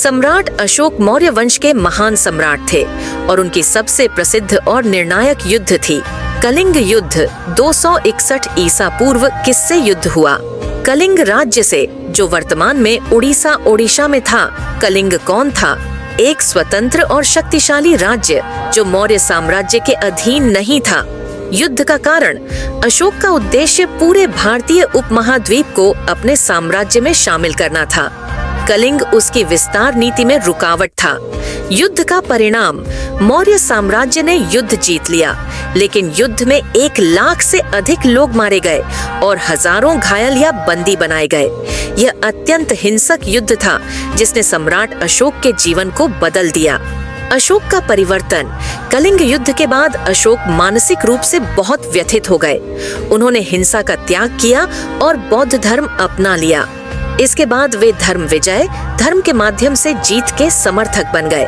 सम्राट अशोक मौर्य वंश के महान सम्राट थे और उनकी सबसे प्रसिद्ध और निर्णायक युद्ध थी कलिंग युद्ध। 261 ईसा पूर्व किससे युद्ध हुआ? कलिंग राज्य से, जो वर्तमान में ओडिशा में था। कलिंग कौन था? एक स्वतंत्र और शक्तिशाली राज्य जो मौर्य साम्राज्य के अधीन नहीं था। युद्ध का कारण? अशोक का उद्देश्य पूरे भारतीय उपमहाद्वीप को अपने साम्राज्य में शामिल करना था। कलिंग उसकी विस्तार नीति में रुकावट था। युद्ध का परिणाम? मौर्य साम्राज्य ने युद्ध जीत लिया, लेकिन युद्ध में 1 लाख से अधिक लोग मारे गए और हजारों घायल या बंदी बनाए गए। यह अत्यंत हिंसक युद्ध था जिसने सम्राट अशोक के जीवन को बदल दिया। अशोक का परिवर्तन? कलिंग युद्ध के बाद अशोक मानसिक रूप से बहुत व्यथित हो गए। उन्होंने हिंसा का त्याग किया और बौद्ध धर्म अपना लिया। इसके बाद वे धर्म के माध्यम से जीत के समर्थक बन गए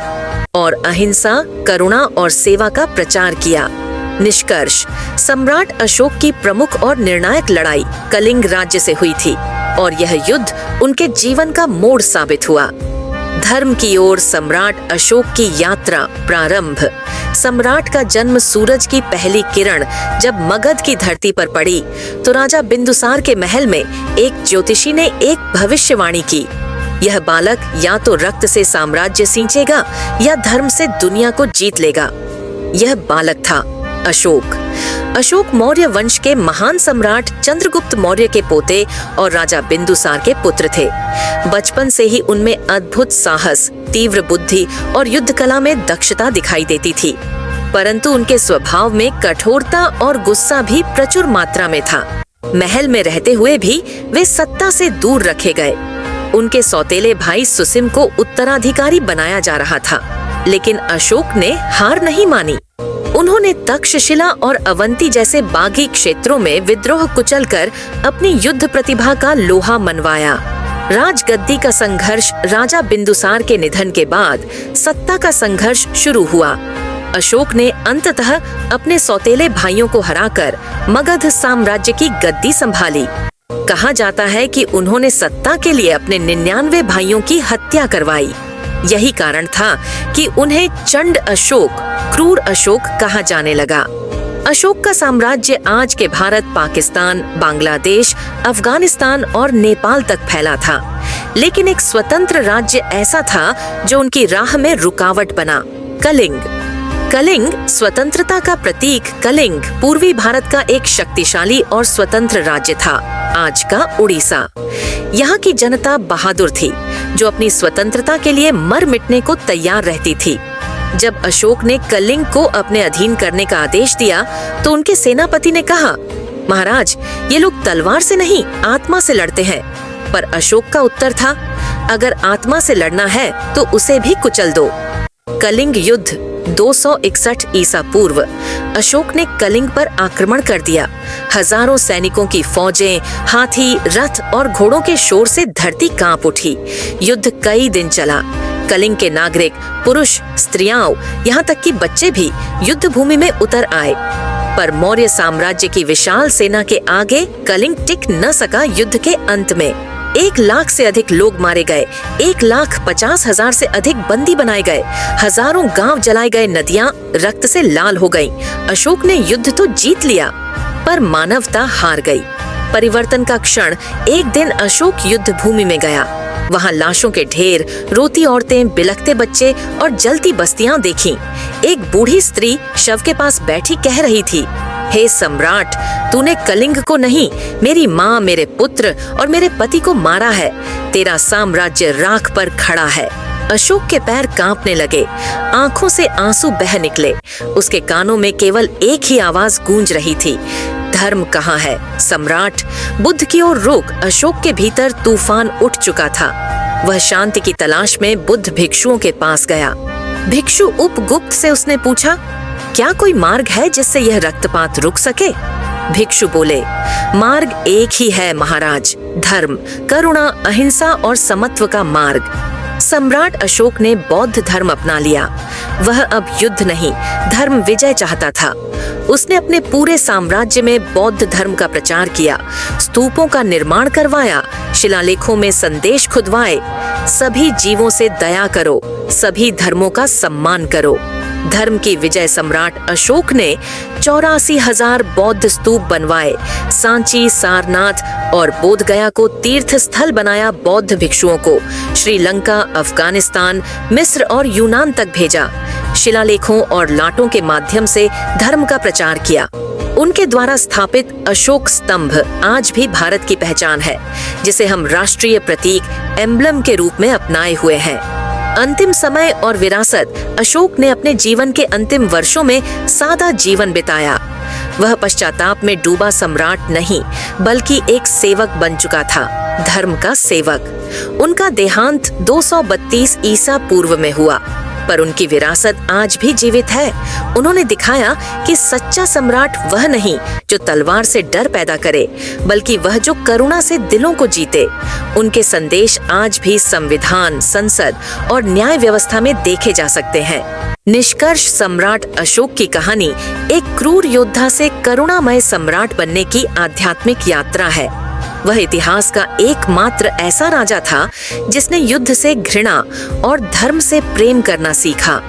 और अहिंसा, करुणा और सेवा का प्रचार किया। निष्कर्ष: सम्राट अशोक की प्रमुख और निर्णायक लड़ाई कलिंग राज्य से हुई थी और यह युद्ध उनके जीवन का मोड़ साबित हुआ। धर्म की ओर सम्राट अशोक की यात्रा प्रारंभ। सम्राट का जन्म सूरज की पहली किरण जब मगध की धरती पर पड़ी तो राजा बिंदुसार के महल में एक ज्योतिषी ने एक भविष्यवाणी की। यह बालक या तो रक्त से साम्राज्य सींचेगा या धर्म से दुनिया को जीत लेगा। यह बालक था अशोक। अशोक मौर्य वंश के महान सम्राट चंद्रगुप्त मौर्य के पोते और राजा बिंदुसार के पुत्र थे। बचपन से ही उनमें अद्भुत साहस, तीव्र बुद्धि और युद्ध कला में दक्षता दिखाई देती थी, परंतु उनके स्वभाव में कठोरता और गुस्सा भी प्रचुर मात्रा में था। महल में रहते हुए भी वे सत्ता से दूर रखे गए। उनके सौतेले भाई सुसिम को उत्तराधिकारी बनाया जा रहा था, लेकिन अशोक ने हार नहीं मानी। उन्होंने तक्षशिला और अवंती जैसे बागी क्षेत्रों में विद्रोह कुचलकर अपनी युद्ध प्रतिभा का लोहा मनवाया। राजगद्दी का संघर्ष? राजा बिंदुसार के निधन के बाद सत्ता का संघर्ष शुरू हुआ। अशोक ने अंततः अपने सौतेले भाइयों को हराकर मगध साम्राज्य की गद्दी संभाली। कहा जाता है कि उन्होंने सत्ता के लिए अपने 99 भाइयों की हत्या करवाई। यही कारण था कि उन्हें चंड अशोक, क्रूर अशोक कहा जाने लगा। अशोक का साम्राज्य आज के भारत, पाकिस्तान, बांग्लादेश, अफगानिस्तान और नेपाल तक फैला था, लेकिन एक स्वतंत्र राज्य ऐसा था जो उनकी राह में रुकावट बना। कलिंग। कलिंग स्वतंत्रता का प्रतीक। कलिंग पूर्वी भारत का एक शक्तिशाली और स्वतंत्र राज्य था, आज का उड़ीसा। यहाँ की जनता बहादुर थी, जो अपनी स्वतंत्रता के लिए मर मिटने को तैयार रहती थी। जब अशोक ने कलिंग को अपने अधीन करने का आदेश दिया तो उनके सेनापति ने कहा, महाराज, ये लोग तलवार से नहीं, आत्मा से लड़ते हैं। पर अशोक का उत्तर था, अगर आत्मा से लड़ना है तो उसे भी कुचल दो। कलिंग युद्ध 261 ईसा पूर्व। अशोक ने कलिंग पर आक्रमण कर दिया। हजारों सैनिकों की फौजें, हाथी, रथ और घोड़ों के शोर से धरती कांप उठी। युद्ध कई दिन चला। कलिंग के नागरिक, पुरुष, स्त्रियां, यहाँ तक कि बच्चे भी युद्ध भूमि में उतर आए, पर मौर्य साम्राज्य की विशाल सेना के आगे कलिंग टिक न सका। युद्ध के अंत में 1 लाख से अधिक लोग मारे गए, 1,50,000 से अधिक बंदी बनाए गए, हजारों गांव जलाए गए, नदियां रक्त से लाल हो गईं। अशोक ने युद्ध तो जीत लिया, पर मानवता हार गई। परिवर्तन का क्षण? एक दिन अशोक युद्ध भूमि में गया। वहां लाशों के ढेर, रोती औरतें, बिलखते बच्चे और जलती बस्तियां देखीं। एक बूढ़ी स्त्री शव के पास बैठी कह रही थी, हे सम्राट, तूने कलिंग को नहीं, मेरी माँ, मेरे पुत्र और मेरे पति को मारा है। तेरा साम्राज्य राख पर खड़ा है। अशोक के पैर कांपने लगे, आंखों से आंसू बह निकले। उसके कानों में केवल एक ही आवाज गूंज रही थी, धर्म कहाँ है सम्राट? बुद्ध की ओर रुख। अशोक के भीतर तूफान उठ चुका था। वह शांति की तलाश में बुद्ध भिक्षुओं के पास गया। भिक्षु उपगुप्त से उसने पूछा, क्या कोई मार्ग है जिससे यह रक्तपात रुक सके? भिक्षु बोले, मार्ग एक ही है महाराज, धर्म, करुणा, अहिंसा और समत्व का मार्ग। सम्राट अशोक ने बौद्ध धर्म अपना लिया। वह अब युद्ध नहीं, धर्म विजय चाहता था। उसने अपने पूरे साम्राज्य में बौद्ध धर्म का प्रचार किया, स्तूपों का निर्माण करवाया, शिलालेखों में संदेश खुदवाए। सभी जीवों से दया करो, सभी धर्मों का सम्मान करो। धर्म की विजय सम्राट अशोक ने 84,000 बौद्ध स्तूप बनवाए, सांची, सारनाथ और बोधगया को तीर्थ स्थल बनाया, बौद्ध भिक्षुओं को श्रीलंका, अफगानिस्तान, मिस्र और यूनान तक भेजा, शिलालेखों और लाटों के माध्यम से धर्म का प्रचार किया। उनके द्वारा स्थापित अशोक स्तंभ आज भी भारत की पहचान है, जिसे हम राष्ट्रीय प्रतीक एम्ब्लम के रूप में अपनाए हुए हैं। अंतिम समय और विरासत। अशोक ने अपने जीवन के अंतिम वर्षों में सादा जीवन बिताया। वह पश्चाताप में डूबा सम्राट नहीं, बल्कि एक सेवक बन चुका था, धर्म का सेवक। उनका देहांत 232 ईसा पूर्व में हुआ, पर उनकी विरासत आज भी जीवित है। उन्होंने दिखाया कि सच्चा सम्राट वह नहीं जो तलवार से डर पैदा करे, बल्कि वह जो करुणा से दिलों को जीते। उनके संदेश आज भी संविधान, संसद और न्याय व्यवस्था में देखे जा सकते हैं। निष्कर्ष, सम्राट अशोक की कहानी एक क्रूर योद्धा से करुणामय सम्राट बनने की आध्यात्मिक यात्रा है। वह इतिहास का एकमात्र ऐसा राजा था जिसने युद्ध से घृणा और धर्म से प्रेम करना सीखा।